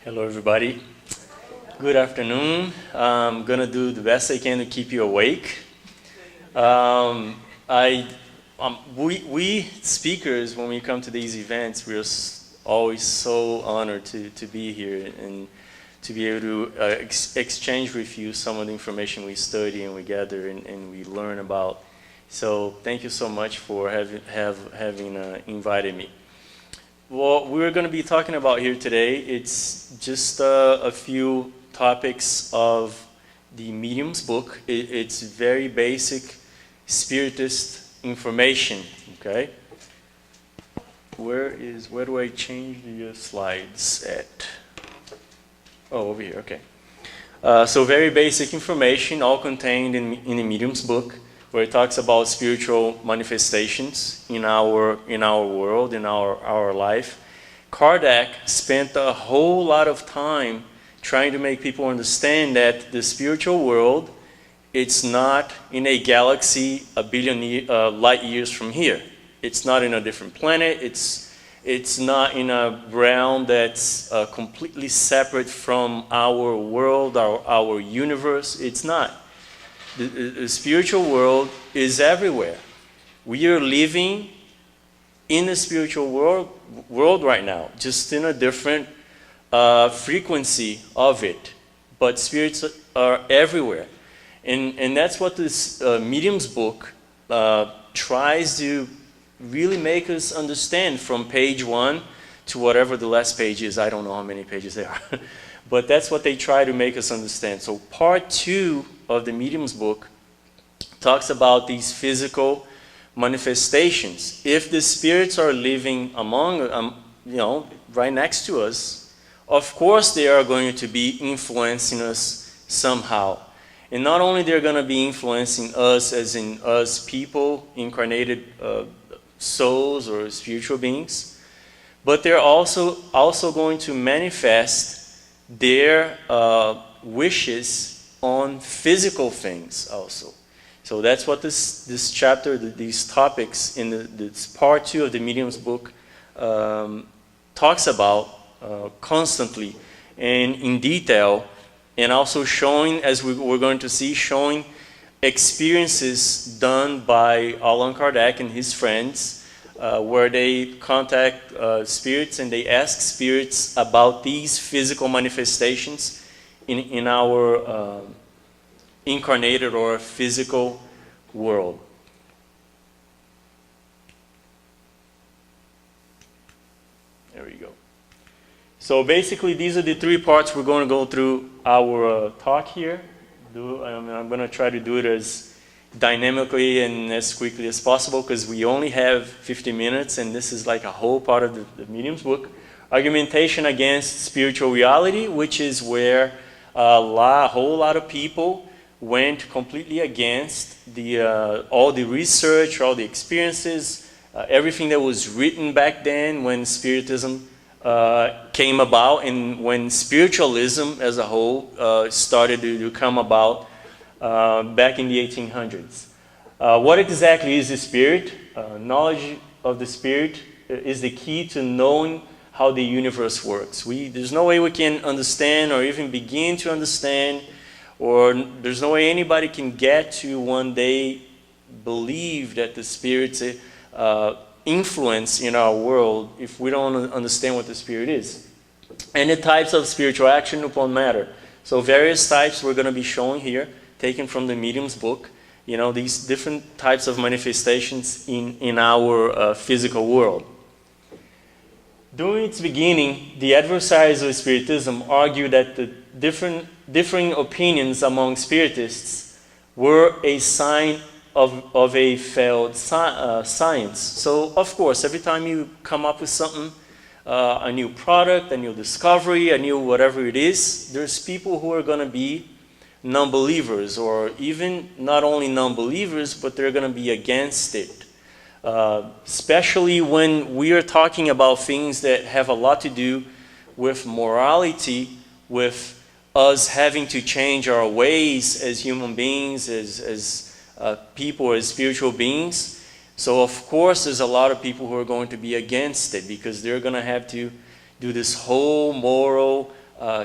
Hello, everybody. Good afternoon. I'm gonna do the best I can to keep you awake. We speakers, when we come to these events, we're always so honored to be here and to be able to exchange with you some of the information we study and we gather and we learn about. So thank you so much for having invited me. What we're going to be talking about here today, it's just a few topics of the Medium's book. It's very basic Spiritist information, okay? Where do I change the slides at? Oh, over here, okay. So very basic information, all contained in the Medium's book, where it talks about spiritual manifestations in our world, in our life. Kardec spent a whole lot of time trying to make people understand that the spiritual world, it's not in a galaxy a billion light years from here. It's not in a different planet. It's not in a realm that's completely separate from our world, our universe. It's not. The spiritual world is everywhere. We are living in the spiritual world right now, just in a different frequency of it. But spirits are everywhere. And that's what this Medium's book tries to really make us understand from page 1 to whatever the last page is. I don't know how many pages there are. But that's what they try to make us understand. So part 2 of the Medium's book talks about these physical manifestations. If the spirits are living among, right next to us, of course they are going to be influencing us somehow. And not only they're going to be influencing us as in us people, incarnated souls or spiritual beings, but they're also going to manifest their wishes on physical things also. So that's what this chapter, these topics in this part 2 of the Medium's book talks about constantly and in detail, and also showing, as we're going to see, showing experiences done by Allan Kardec and his friends, where they contact spirits and they ask spirits about these physical manifestations in our incarnated or physical world. There we go. So basically these are the 3 parts we're going to go through our talk here. I'm going to try to do it as dynamically and as quickly as possible because we only have 50 minutes and this is like a whole part of the Medium's book. Argumentation against spiritual reality, which is where a whole lot of people went completely against all the research, all the experiences, everything that was written back then when Spiritism came about and when spiritualism as a whole started to come about back in the 1800s. What exactly is the spirit? Knowledge of the spirit is the key to knowing how the universe works. There's no way we can understand or even begin to understand, or there's no way anybody can get to one day believe that the spirit's influence in our world if we don't understand what the spirit is. And the types of spiritual action upon matter. So various types we're going to be showing here, taken from the Medium's book. These different types of manifestations in our physical world. During its beginning, the adversaries of Spiritism argued that the differing opinions among Spiritists were a sign of a failed science. So, of course, every time you come up with something, a new product, a new discovery, a new whatever it is, there's people who are going to be non-believers, or even not only non-believers, but they're going to be against it. Especially when we are talking about things that have a lot to do with morality, with us having to change our ways as human beings, as people, as spiritual beings. So of course there's a lot of people who are going to be against it because they're going to have to do this whole moral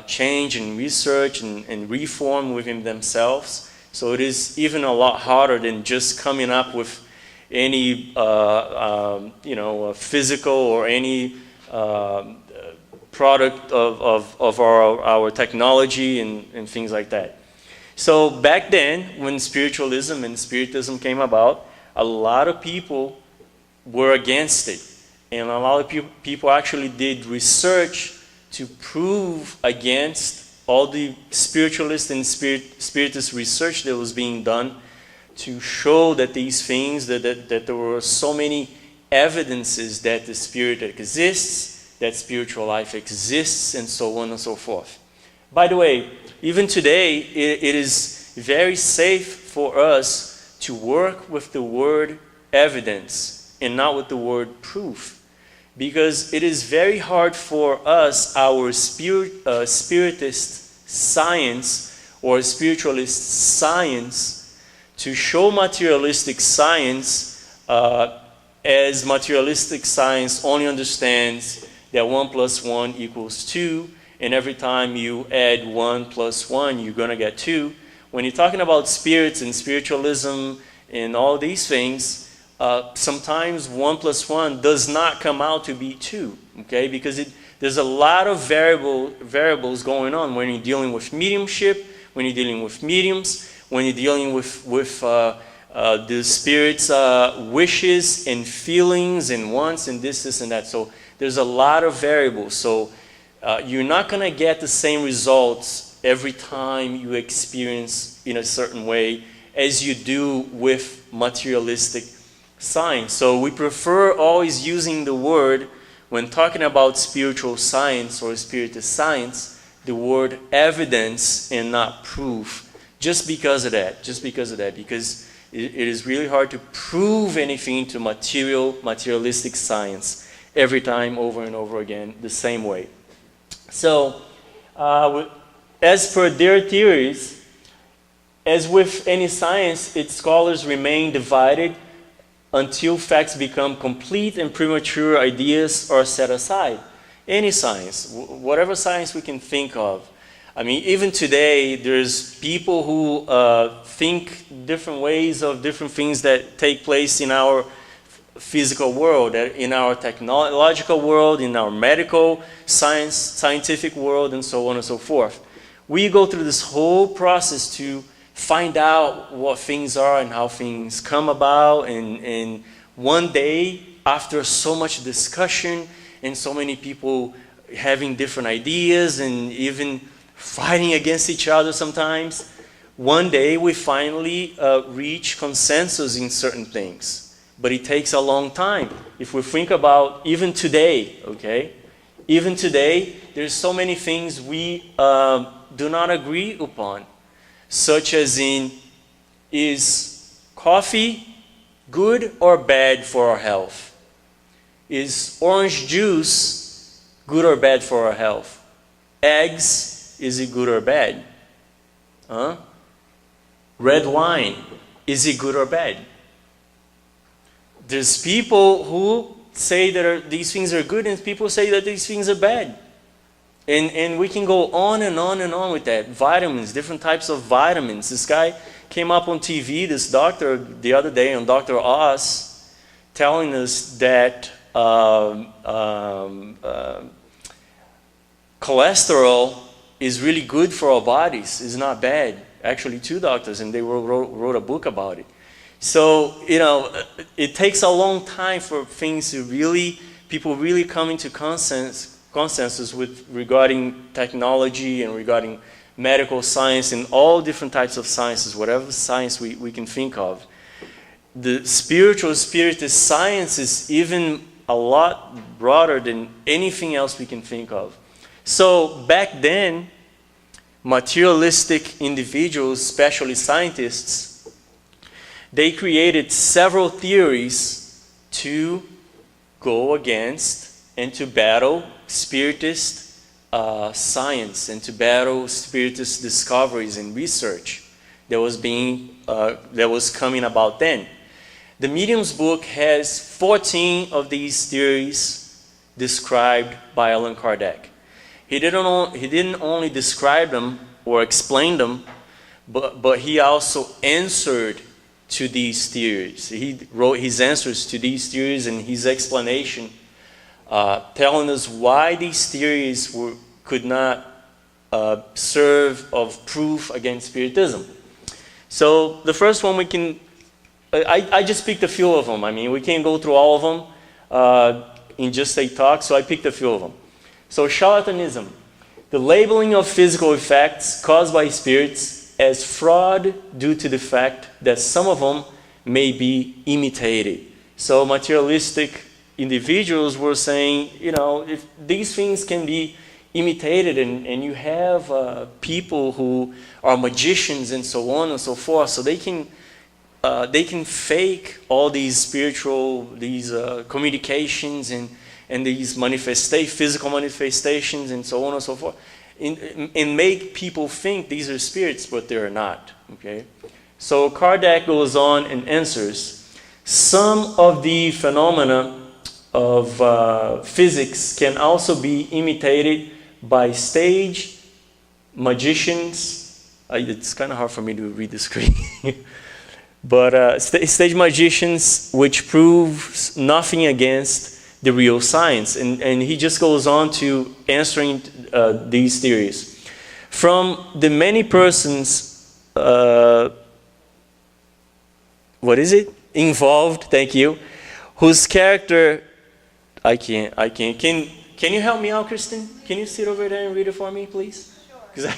change and research and reform within themselves. So it is even a lot harder than just coming up with any physical or any product of our technology and things like that. So back then, when spiritualism and spiritism came about, a lot of people were against it. And a lot of people actually did research to prove against all the spiritualist and spiritist research that was being done to show that these things, that there were so many evidences that the spirit exists, that spiritual life exists, and so on and so forth. By the way, even today, it is very safe for us to work with the word evidence and not with the word proof, because it is very hard for us, our spiritist science or spiritualist science, to show materialistic science as materialistic science only understands that 1 + 1 = 2, and every time you add 1 + 1, you're going to get 2. When you're talking about spirits and spiritualism and all these things, sometimes 1 + 1 does not come out to be 2, okay? Because there's a lot of variables going on when you're dealing with mediumship, when you're dealing with mediums, when you're dealing with the spirit's wishes and feelings and wants and this and that. So there's a lot of variables. So you're not going to get the same results every time you experience in a certain way as you do with materialistic science. So we prefer always using the word, when talking about spiritual science or spiritist science, the word evidence and not proof. Just because of that, because it is really hard to prove anything to materialistic science every time, over and over again, the same way. So, as per their theories, as with any science, its scholars remain divided until facts become complete and premature ideas are set aside. Any science, whatever science we can think of. I mean, even today, there's people who think different ways of different things that take place in our physical world, in our technological world, in our medical, scientific world, and so on and so forth. We go through this whole process to find out what things are and how things come about, and one day, after so much discussion and so many people having different ideas and even fighting against each other sometimes, one day we finally reach consensus in certain things. But it takes a long time. If we think about even today, okay? Even today, there's so many things we do not agree upon. Such as in, is coffee good or bad for our health? Is orange juice good or bad for our health? Eggs, is it good or bad? Red wine, is it good or bad? There's people who say that these things are good, and people say that these things are bad. And we can go on and on and on with that. Vitamins, different types of vitamins. This guy came up on TV, this doctor, the other day on Dr. Oz, telling us that cholesterol is really good for our bodies. It's not bad. Actually, 2 doctors, and they wrote a book about it. So, it takes a long time for things to people really come into consensus regarding technology and regarding medical science and all different types of sciences, whatever science we can think of. The spiritual spiritist science is even a lot broader than anything else we can think of. So back then, materialistic individuals, especially scientists, they created several theories to go against and to battle spiritist science and to battle spiritist discoveries and research that was coming about then. The Medium's book has 14 of these theories described by Allan Kardec. He didn't only describe them or explain them, but he also answered to these theories. He wrote his answers to these theories and his explanation, telling us why these theories could not serve of proof against Spiritism. So the first one I just picked a few of them. I mean, we can't go through all of them in just a talk, so I picked a few of them. So charlatanism, the labeling of physical effects caused by spirits as fraud due to the fact that some of them may be imitated. So materialistic individuals were saying, you know, if these things can be imitated and you have people who are magicians and so on and so forth, so they can fake all these spiritual, communications and these physical manifestations and so on and so forth, and make people think these are spirits, but they're not. Okay, so Kardec goes on and answers, some of the phenomena of physics can also be imitated by stage magicians. It's kind of hard for me to read the screen. But stage magicians, which proves nothing against the real science. And he just goes on to answering these theories. From the many persons, involved, thank you, whose character, I can't. Can you help me out, Kristen? Can you sit over there and read it for me, please? Sure.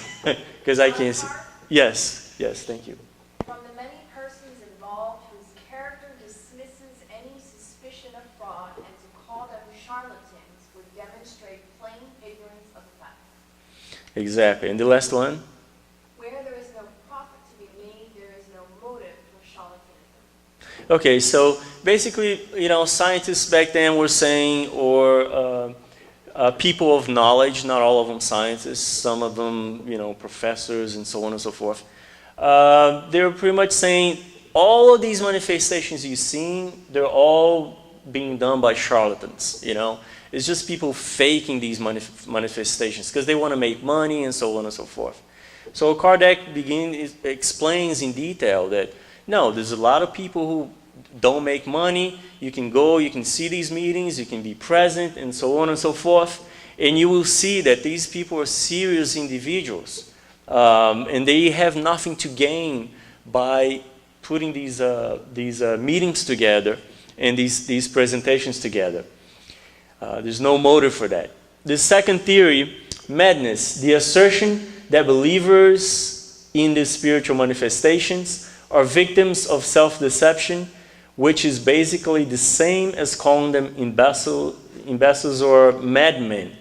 Because I can't see. Yes, thank you. From the many persons involved whose character dismisses any suspicion of fraud, and to call them charlatans would demonstrate plain ignorance of the fact. Exactly. And the last one? Where there is no profit to be made, there is no motive for charlatanism. Okay, so basically, you know, scientists back then were saying, or people of knowledge, not all of them scientists, some of them, you know, professors and so on and so forth. They were pretty much saying all of these manifestations you've seen, they're all being done by charlatans, you know. It's just people faking these manifestations because they want to make money and so on and so forth. So Kardec explains in detail that, no, there's a lot of people who don't make money. You can go, you can see these meetings, you can be present, and so on and so forth. And you will see that these people are serious individuals. And they have nothing to gain by putting these meetings together and these presentations together. There's no motive for that. The second theory, madness, the assertion that believers in the spiritual manifestations are victims of self-deception, which is basically the same as calling them imbeciles or madmen.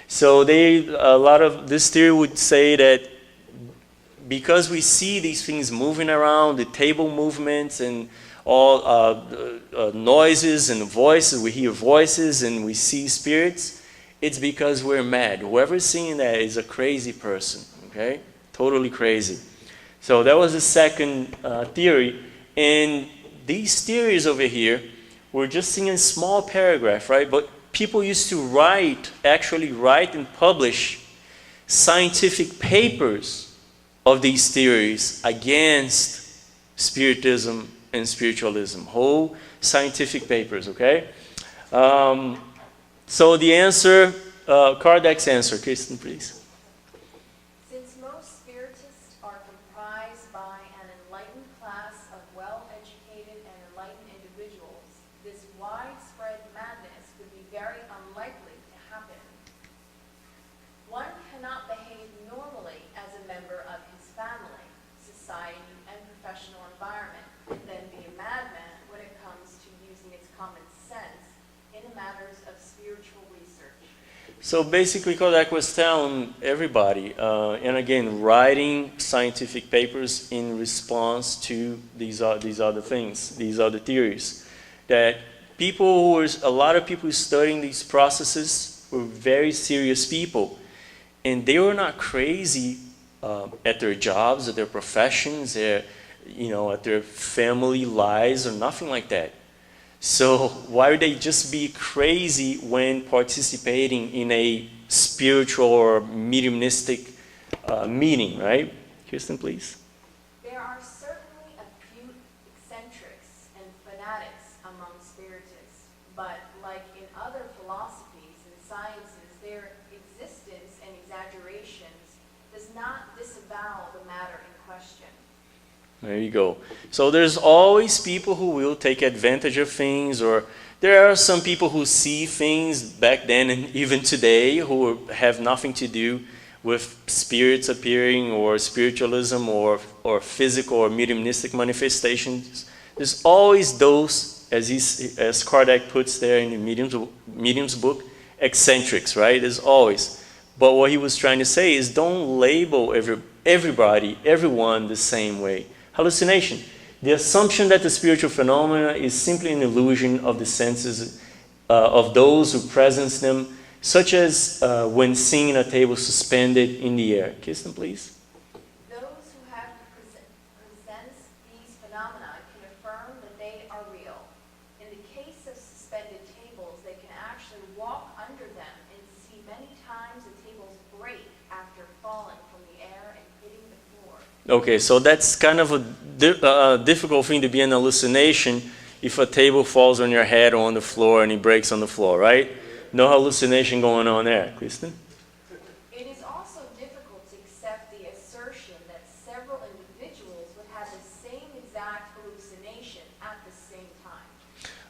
So a lot of this theory would say that because we see these things moving around, the table movements and all noises and voices, we hear voices and we see spirits, it's because we're mad. Whoever's seeing that is a crazy person, okay? Totally crazy. So that was the second theory. And these theories over here, we're just seeing a small paragraph, right? But people used to actually write and publish scientific papers of these theories against Spiritism and spiritualism. Whole scientific papers, okay? So the answer, Kardec's answer, Kristen, please. Since most spiritists are comprised by an enlightened class of well-educated and enlightened individuals, this widespread madness would be very unlikely to happen. One cannot behave normally as a member of his family, society, and professional environment, and then be a madman when it comes to using its common sense in matters of spiritual research. So basically, Kardec was telling everybody, and again, writing scientific papers in response to these other things, these other theories, that a lot of people studying these processes were very serious people, and they were not crazy at their jobs, at their professions, at their family lives, or nothing like that. So why would they just be crazy when participating in a spiritual or mediumistic meaning, right? Kirsten, please. There are certainly a few eccentrics and fanatics among spiritists, but like in other philosophies and sciences, their existence and exaggerations does not disavow the matter in question. There you go. So there's always people who will take advantage of things, or there are some people who see things back then and even today who have nothing to do with spirits appearing or spiritualism or physical or mediumistic manifestations. There's always those, as Kardec puts there in the Medium's book, eccentrics, right? There's always. But what he was trying to say is don't label everybody, everyone the same way. Hallucination. The assumption that the spiritual phenomena is simply an illusion of the senses of those who presence them, such as when seeing a table suspended in the air. Kirsten, please. Those who have presents these phenomena can affirm that they are real. In the case of suspended tables, they can actually walk under them and see many times the tables break after falling from the air and hitting the floor. Okay, so that's kind of a difficult thing to be an hallucination if a table falls on your head or on the floor and it breaks on the floor, right? No hallucination going on there. Kristen? It is also difficult to accept the assertion that several individuals would have the same exact hallucination at the same time.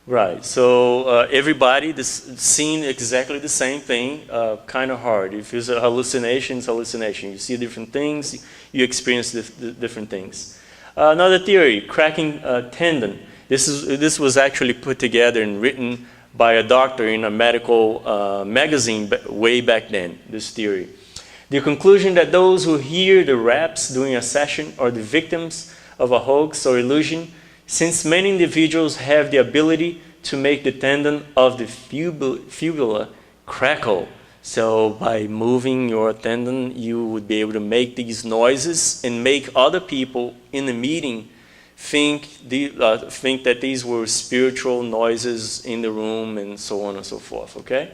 Right, so everybody seeing exactly the same thing, kind of hard. If it's a hallucination, it's hallucination. You see different things, you experience different things. Another theory, cracking tendon. This was actually put together and written by a doctor in a medical magazine way back then, this theory. The conclusion that those who hear the raps during a session are the victims of a hoax or illusion, since many individuals have the ability to make the tendon of the fibula crackle. So by moving your tendon, you would be able to make these noises and make other people in the meeting think that these were spiritual noises in the room and so on and so forth, okay?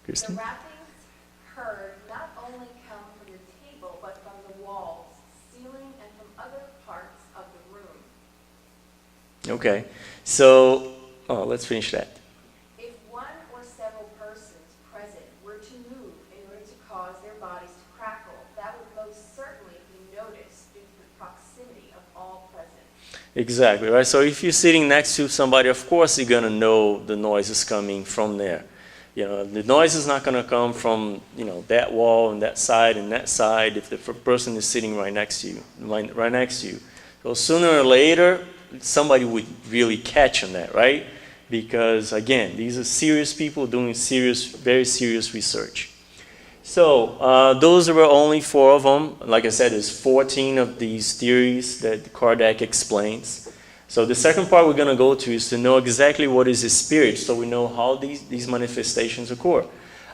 Kristen? The rappings heard not only come from the table, but from the walls, ceiling, and from other parts of the room. Okay, so let's finish that. If one or several persons present were to move in order to cause their bodies to crackle, that would most certainly be noticed due to the proximity of all present. Exactly, right? So if you're sitting next to somebody, of course you're going to know the noise is coming from there. You know, the noise is not going to come from, you know, that wall and that side if the person is sitting right next to you, right next to you. So sooner or later, somebody would really catch on that, right? Because again, these are serious people doing very serious research. So those were only 4 of them. Like I said, there's 14 of these theories that Kardec explains. So the second part we're going to go to is to know exactly what is a spirit, so we know how these manifestations occur.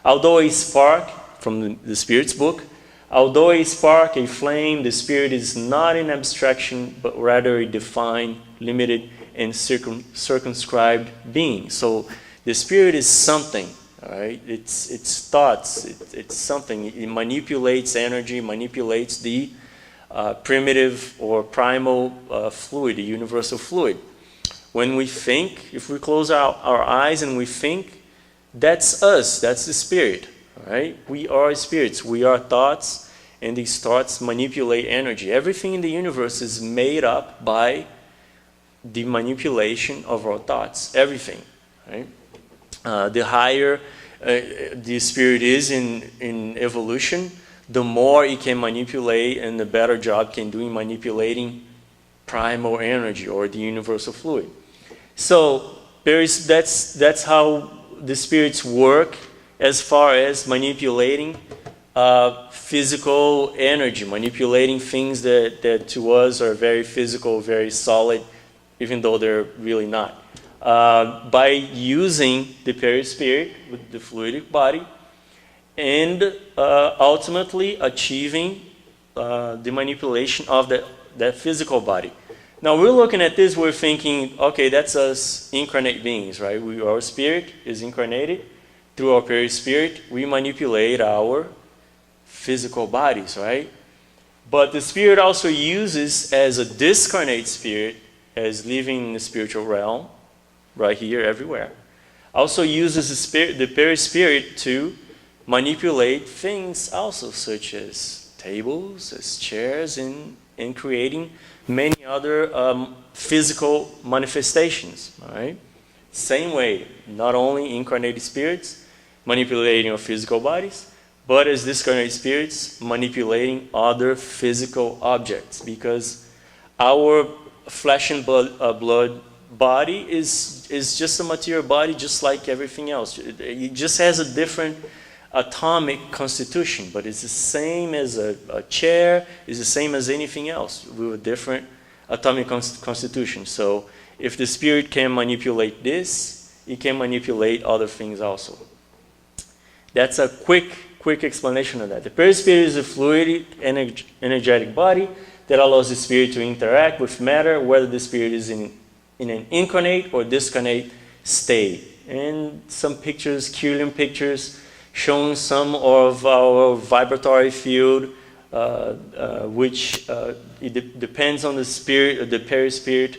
Although a spark, from the Spirit's book, although a spark, a flame, the spirit is not an abstraction, but rather a defined, limited, and circumscribed being. So the spirit is something, all right? It's thoughts, it's something. It manipulates energy, manipulates the primitive or primal fluid, the universal fluid. When we think, if we close our eyes and we think, that's us, that's the spirit, all right? We are spirits, we are thoughts, and these thoughts manipulate energy. Everything in the universe is made up by the manipulation of our thoughts, everything, right? The higher the spirit is in evolution, the more it can manipulate and the better job can do in manipulating primal energy or the universal fluid. So that's how the spirits work as far as manipulating physical energy, manipulating things that to us are very physical, very solid, even though they're really not. By using the perispirit with the fluidic body, and ultimately achieving the manipulation of that physical body. Now we're looking at this, we're thinking, okay, that's us incarnate beings, right? Our spirit is incarnated, through our perispirit, we manipulate our physical bodies, right? But the spirit also uses as a discarnate spirit, as living in the spiritual realm, right here, everywhere. Also uses the perispirit to manipulate things also, such as tables, as chairs, and creating many other physical manifestations, all right? Same way, not only incarnated spirits manipulating our physical bodies, but as discarnate spirits manipulating other physical objects, because our flesh and blood body is just a material body, just like everything else. It just has a different atomic constitution, but it's the same as a chair, it's the same as anything else with a different atomic constitution. So if the spirit can manipulate this, it can manipulate other things also. That's a quick explanation of that. The perispirit is a fluid, energetic body that allows the spirit to interact with matter, whether the spirit is in an incarnate or discarnate state. And some pictures, Kirlian pictures, showing some of our vibratory field, which it depends on the spirit, the perispirit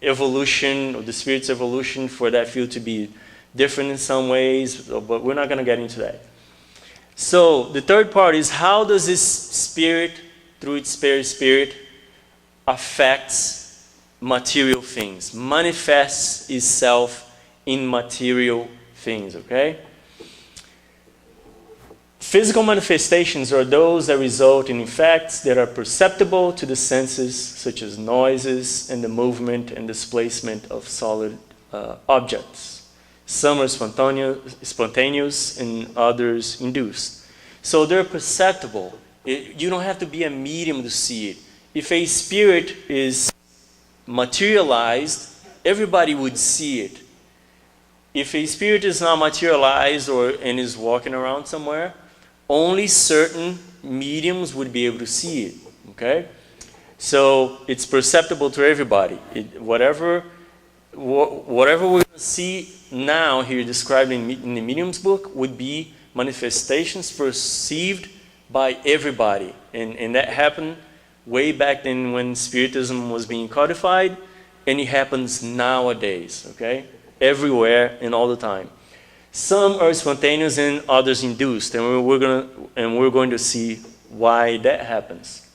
evolution, or the spirit's evolution, for that field to be different in some ways, but we're not going to get into that. So the third part is, how does this spirit, through its perispirit, affects material things, manifests itself in material things, okay? Physical manifestations are those that result in effects that are perceptible to the senses, such as noises and the movement and displacement of solid objects. Some are spontaneous and others induced. So they're perceptible. You don't have to be a medium to see it. If a spirit is materialized, everybody would see it. If a spirit is not materialized and is walking around somewhere, only certain mediums would be able to see it, okay? So it's perceptible to everybody. Whatever we're going to see now here described in the medium's book would be manifestations perceived by everybody. And that happened way back then when Spiritism was being codified, and it happens nowadays, okay? Everywhere and all the time. Some are spontaneous and others induced, and we're going to see why that happens.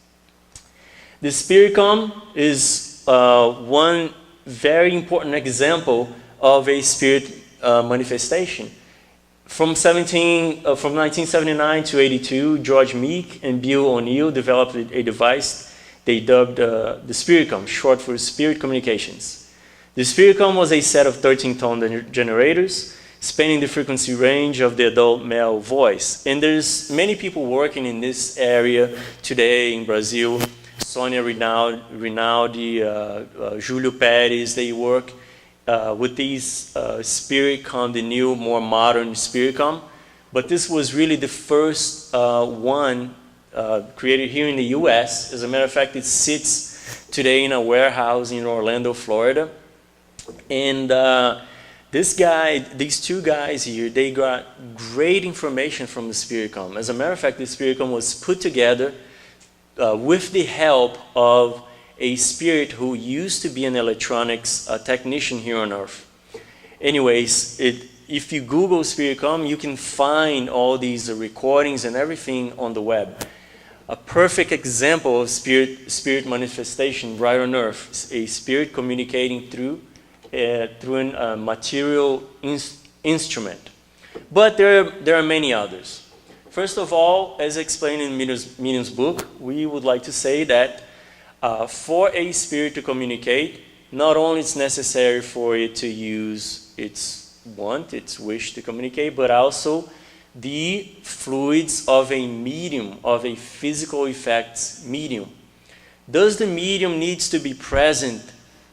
The Spiricom is one very important example of a spirit manifestation. From 1979 to 82, George Meek and Bill O'Neill developed a device they dubbed the Spiricom, short for Spirit Communications. The Spiricom was a set of 13-tone generators spanning the frequency range of the adult male voice. And there's many people working in this area today in Brazil. Sonia Rinaldi, Julio Pérez, they work with these Spiricom, the new, more modern Spiricom. But this was really the first one created here in the US. As a matter of fact, it sits today in a warehouse in Orlando, Florida. And these two guys here, they got great information from the Spiricom. As a matter of fact, the Spiricom was put together with the help of a spirit who used to be an electronics technician here on Earth. Anyways, if you Google Spiricom, you can find all these recordings and everything on the web. A perfect example of spirit manifestation right on Earth, a spirit communicating through a material instrument. But there are many others. First of all, as explained in Medium's book, we would like to say that for a spirit to communicate, not only it's necessary for it to use its wish to communicate, but also the fluids of a medium, of a physical effects medium. Does the medium needs to be present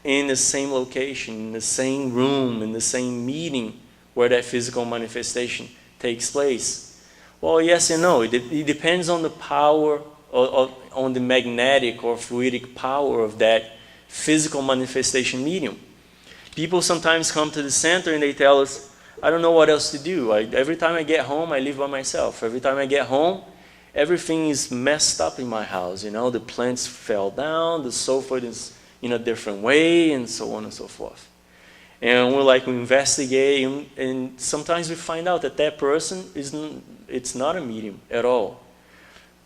in the same location, in the same room, in the same meeting where that physical manifestation takes place? Well, yes and no. It depends on the power, on the magnetic or fluidic power of that physical manifestation medium. People sometimes come to the center and they tell us, I don't know what else to do. Every time I get home, I live by myself. Every time I get home, everything is messed up in my house. You know, the plants fell down, the sofa is in a different way, and so on and so forth. And we investigate, and sometimes we find out that that person it's not a medium at all.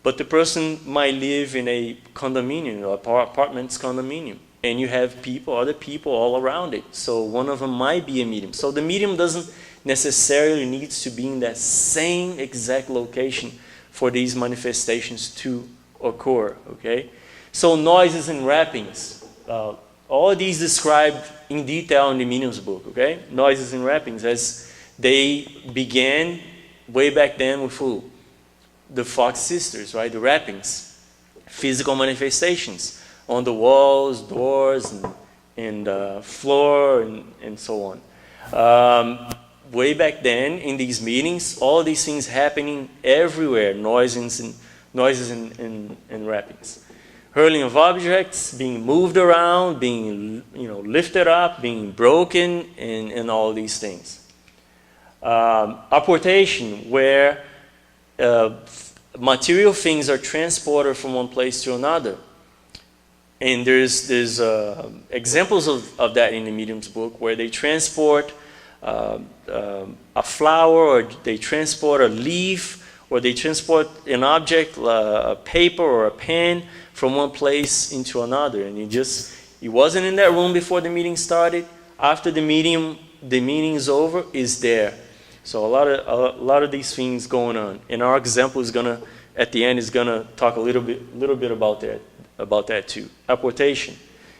But the person might live in a condominium, or apartments condominium, and you have other people all around it. So one of them might be a medium. So the medium doesn't necessarily needs to be in that same exact location for these manifestations to occur, okay? So noises and rappings. All of these described in detail in the medium's book, okay? Noises and rappings, as they began way back then with who? The Fox sisters, right? The rappings. Physical manifestations on the walls, doors, and floor, and so on. Way back then, in these meetings, all these things happening everywhere, noises and rappings. Hurling of objects, being moved around, being lifted up, being broken, and all these things. Apportation, where material things are transported from one place to another. And there's examples of that in the medium's book, where they transport a flower, or they transport a leaf, or they transport an object, a paper or a pen, from one place into another. And it wasn't in that room before the meeting started. After the meeting is over, is there. So a lot of these things going on. And our example at the end is gonna talk a little bit about that too. Apportation.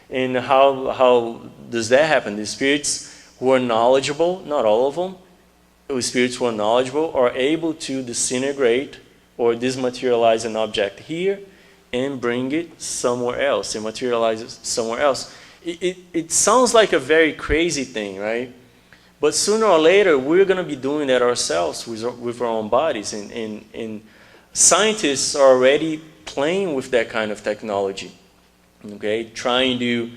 And how does that happen? The spirits who are knowledgeable, not all of them, the spirits who are knowledgeable are able to disintegrate or dismaterialize an object here and bring it somewhere else, and materialize it somewhere else. It sounds like a very crazy thing, right? But sooner or later, we're going to be doing that ourselves with our own bodies. And scientists are already playing with that kind of technology, okay? Trying to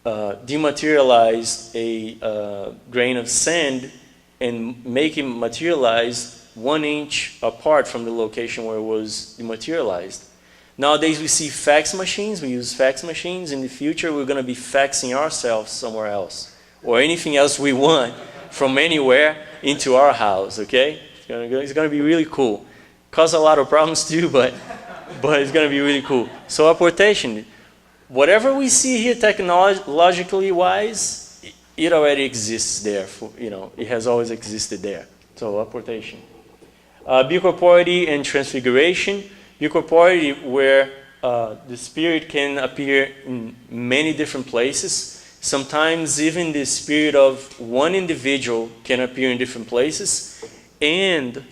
dematerialize a grain of sand and make it materialize 1 inch apart from the location where it was dematerialized. Nowadays we see fax machines, we use fax machines. In the future we're going to be faxing ourselves somewhere else, or anything else we want from anywhere into our house, okay? It's going to be really cool. Cause a lot of problems too, but it's going to be really cool. So apportation, whatever we see here technologically wise, it already exists there. It has always existed there. So apportation. Bicorporeity and transfiguration. Bicorporeity, where the spirit can appear in many different places. Sometimes even the spirit of one individual can appear in different places and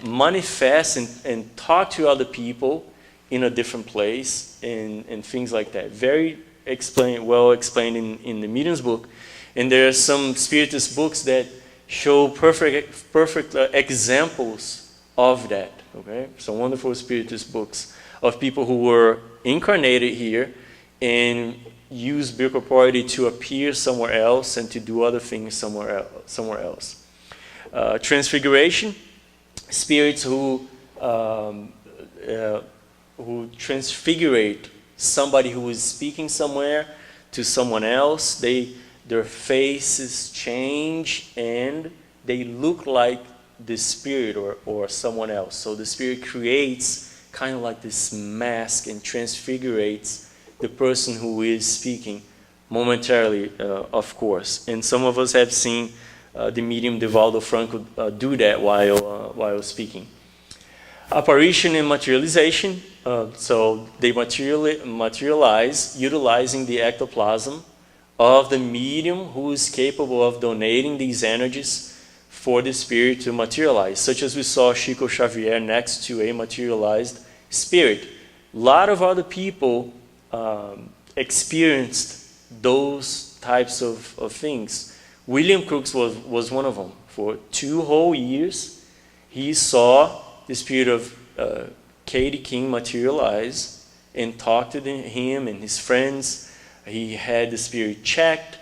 manifest and talk to other people in a different place and things like that. Very well explained in the medium's book. And there are some Spiritist books that show perfect examples of that. Okay, some wonderful Spiritist books of people who were incarnated here and used bicorporeity to appear somewhere else and to do other things somewhere else. Transfiguration, spirits who transfigurate somebody who is speaking somewhere to someone else. Their faces change and they look like the spirit or someone else. So the spirit creates kind of like this mask and transfigurates the person who is speaking momentarily, of course. And some of us have seen the medium Divaldo Franco do that while speaking. Apparition and materialization. So they materialize utilizing the ectoplasm of the medium who is capable of donating these energies for the spirit to materialize, such as we saw Chico Xavier next to a materialized spirit. A lot of other people experienced those types of things. William Crookes was one of them. For 2 whole years, he saw the spirit of Katie King materialize and talk to him and his friends. He had the spirit checked.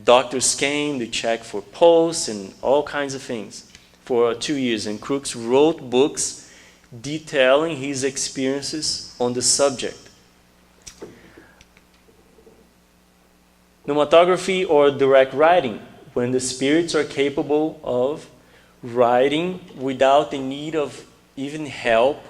doctors came to check for pulse and all kinds of things for 2 years. And Crookes wrote books detailing his experiences on the subject. Pneumatography or direct writing, when the spirits are capable of writing without the need of even help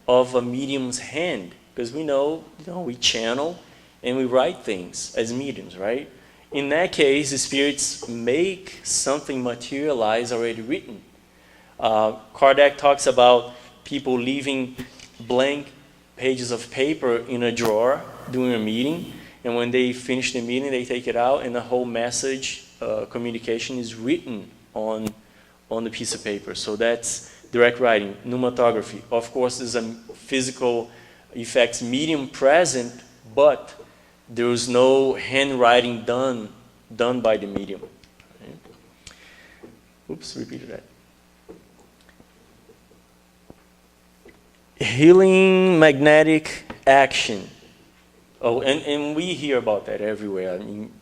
of a medium's hand. Because we know, we channel and we write things as mediums, right? In that case, the spirits make something materialize already written. Kardec talks about people leaving blank pages of paper in a drawer during a meeting, and when they finish the meeting, they take it out, and the whole message, communication is written on the piece of paper. So that's direct writing. Pneumatography, of course, is a physical effects medium present, but there is no handwriting done by the medium. Right? Oops, repeated that. Healing magnetic action. Oh, and we hear about that everywhere. I mean,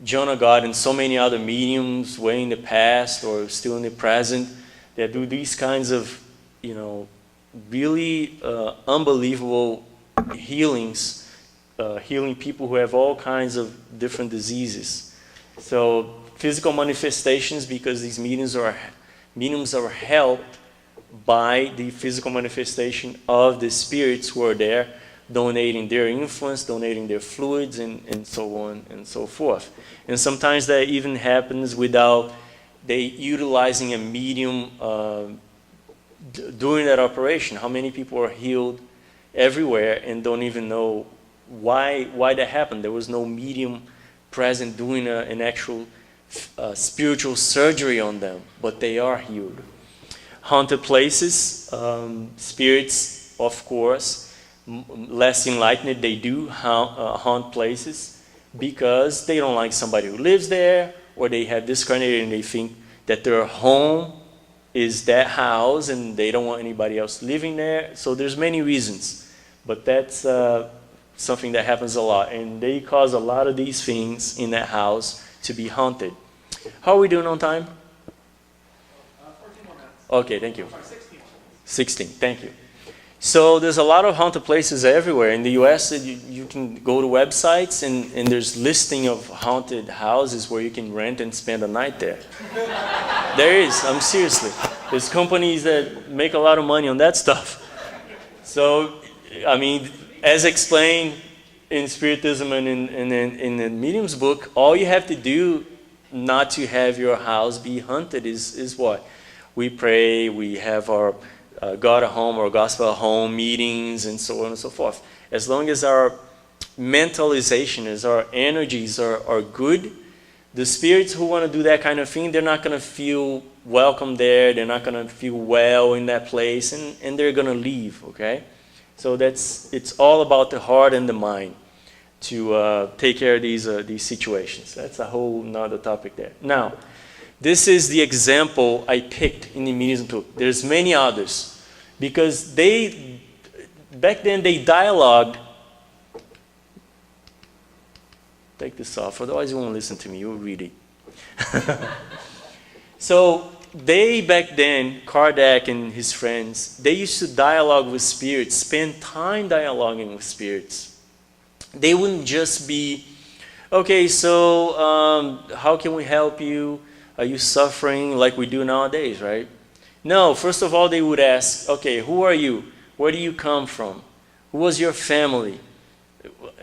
John of God and so many other mediums way in the past or still in the present that do these kinds of, really unbelievable healings, healing people who have all kinds of different diseases. So physical manifestations, because these mediums are helped by the physical manifestation of the spirits who are there, donating their influence, donating their fluids, and so on and so forth. And sometimes that even happens without they utilizing a medium during that operation. How many people are healed everywhere and don't even know why that happened? There was no medium present doing an actual spiritual surgery on them, but they are healed. Haunted places, spirits, of course, less enlightened, they do haunt places because they don't like somebody who lives there, or they have discarnated and they think that their home is that house and they don't want anybody else living there. So there's many reasons, but that's something that happens a lot, and they cause a lot of these things in that house to be haunted. How are we doing on time? 14 more minutes. Okay, thank you. Sorry, 16 more minutes. 16, thank you. So there's a lot of haunted places everywhere. In the US, you can go to websites and there's listing of haunted houses where you can rent and spend a night there. There is, seriously. There's companies that make a lot of money on that stuff. So, as explained in Spiritism and in the Medium's book, all you have to do not to have your house be haunted is what? We pray, we have our God at home or gospel at home meetings and so on and so forth. As long as our mentalization, as our energies are good, the spirits who want to do that kind of thing, they're not going to feel welcome there, they're not going to feel well in that place, and they're going to leave, okay? So it's all about the heart and the mind to take care of these situations. That's a whole nother topic there. Now, this is the example I picked in the medium tool. There's many others. Because back then they dialogued. Take this off, otherwise you won't listen to me, you'll read it. So back then, Kardec and his friends, they used to dialogue with spirits, spend time dialoguing with spirits. They wouldn't just be, okay, so how can we help you? Are you suffering like we do nowadays, right? No, first of all, they would ask, okay, who are you? Where do you come from? Who was your family?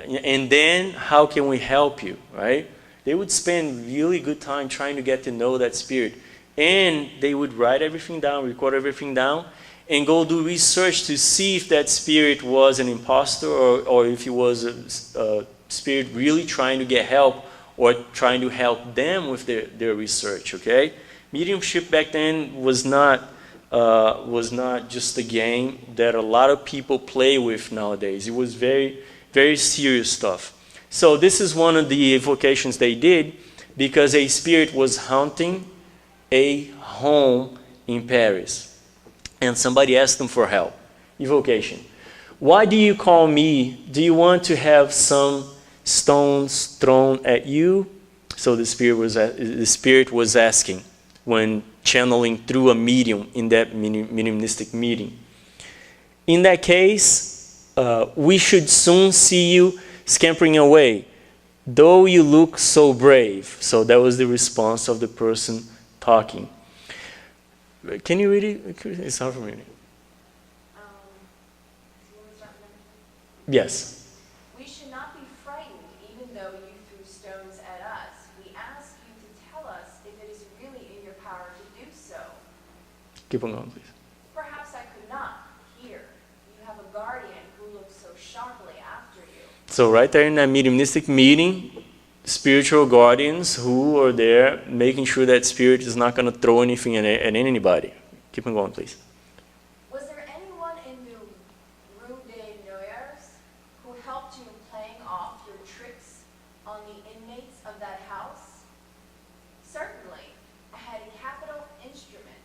And then, how can we help you, right? They would spend really good time trying to get to know that spirit. And they would write everything down, record everything down, and go do research to see if that spirit was an imposter or if he was a spirit really trying to get help or trying to help them with their research, okay? Mediumship back then was not just a game that a lot of people play with nowadays. It was very, very serious stuff. So this is one of the evocations they did because a spirit was haunting a home in Paris. And somebody asked them for help. Evocation. Why do you call me? Do you want to have some stones thrown at you? So the spirit was asking when channeling through a medium in that mediumistic meeting. In that case, we should soon see you scampering away, though you look so brave. So that was the response of the person talking. Can you read it? It's hard for me. Yes. We should not be frightened, even though you threw stones at us. We ask you to tell us if it is really in your power to do so. Keep on going, please. Perhaps I could not. Here, you have a guardian who looks so sharply after you. So right there in that mediumistic meeting, spiritual guardians who are there making sure that spirit is not going to throw anything at anybody. Keep on going, please. Was there anyone in the Rue des Noyers who helped you in playing off your tricks on the inmates of that house? Certainly, I had a capital instrument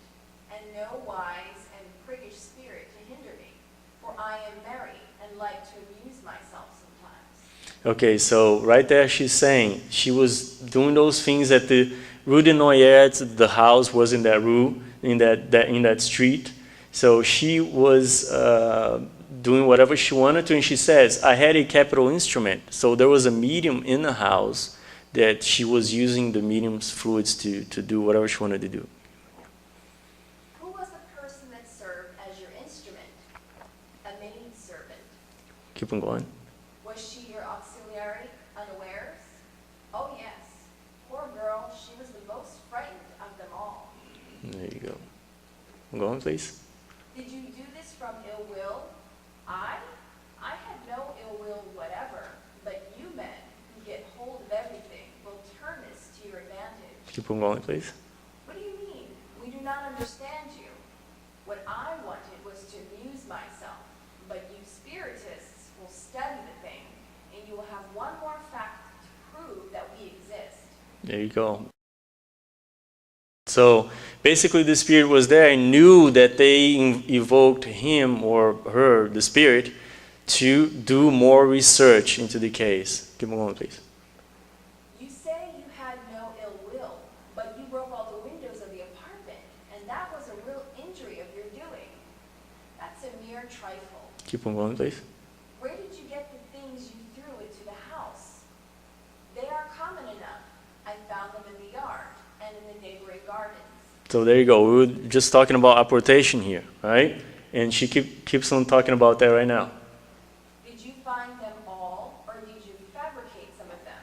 and no wise and priggish spirit to hinder me, for I am merry and like to amuse myself sometimes. Okay, so right there she's saying she was doing those things at the Rue des Noyers. The house was in that rue, in that street. So she was doing whatever she wanted to, and she says, I had a capital instrument. So there was a medium in the house that she was using the medium's fluids to do whatever she wanted to do. Who was the person that served as your instrument? A maid servant. Keep on going. Was she your auxiliary, unawares? Oh yes. Poor girl, she was the most frightened of them all. There you go. Go on, please. Did you do this from ill will? I had no ill will whatever, but you men who get hold of everything will turn this to your advantage. Keep on going, please. What do you mean? We do not understand you. What I wanted was to amuse myself, but you spiritists will study the thing, and you will have one more fact to prove that we exist. There you go. So basically the spirit was there and knew that they evoked him or her, the spirit, to do more research into the case. Keep on going, please. You say you had no ill will, but you broke all the windows of the apartment, and that was a real injury of your doing. That's a mere trifle. Keep on going, please. Where did you get the things you threw into the house? They are common enough. I found them in the yard and in the neighboring gardens. So there you go. We were just talking about apportation here, right? And she keeps on talking about that right now. Did you find them all, or did you fabricate some of them?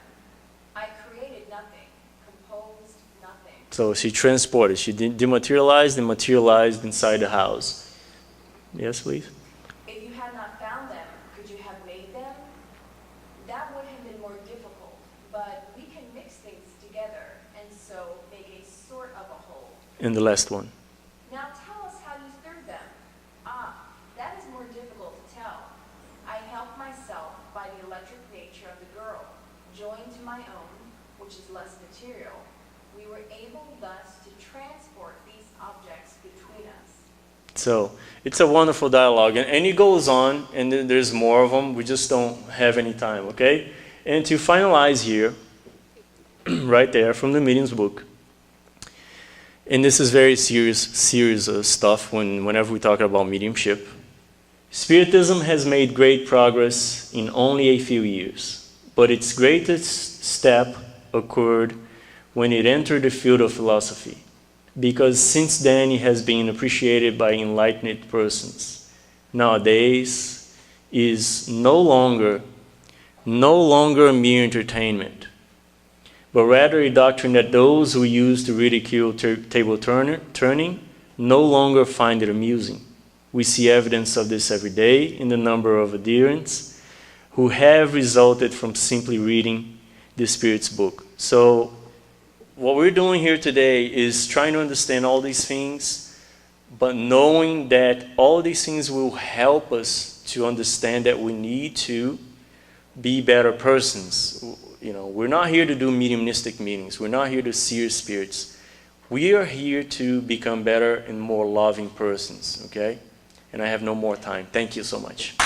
I created nothing, composed nothing. So she transported. She dematerialized and materialized inside the house. Yes, please. If you had not found them, could you have made them? That would have been more difficult, but we can mix things together and so make a sort of a whole. And the last one. Now tell us how you threw them. That is more difficult to tell. I helped myself by the electric nature of the girl, joined to my own, which is less material. We were able thus to transport these objects between us. So it's a wonderful dialogue, and it goes on, and there's more of them. We just don't have any time, okay? And to finalize here, right there from the Medium's book, and this is very serious stuff whenever we talk about mediumship. Spiritism has made great progress in only a few years, but its greatest step occurred when it entered the field of philosophy, because since then it has been appreciated by enlightened persons. Nowadays is no longer a mere entertainment, but rather a doctrine that those who used to ridicule table turning no longer find it amusing. We see evidence of this every day in the number of adherents who have resulted from simply reading the Spirit's book. So what we're doing here today is trying to understand all these things, but knowing that all these things will help us to understand that we need to be better persons. You know, we're not here to do mediumistic meetings. We're not here to see spirits. We are here to become better and more loving persons, okay? And I have no more time. Thank you so much.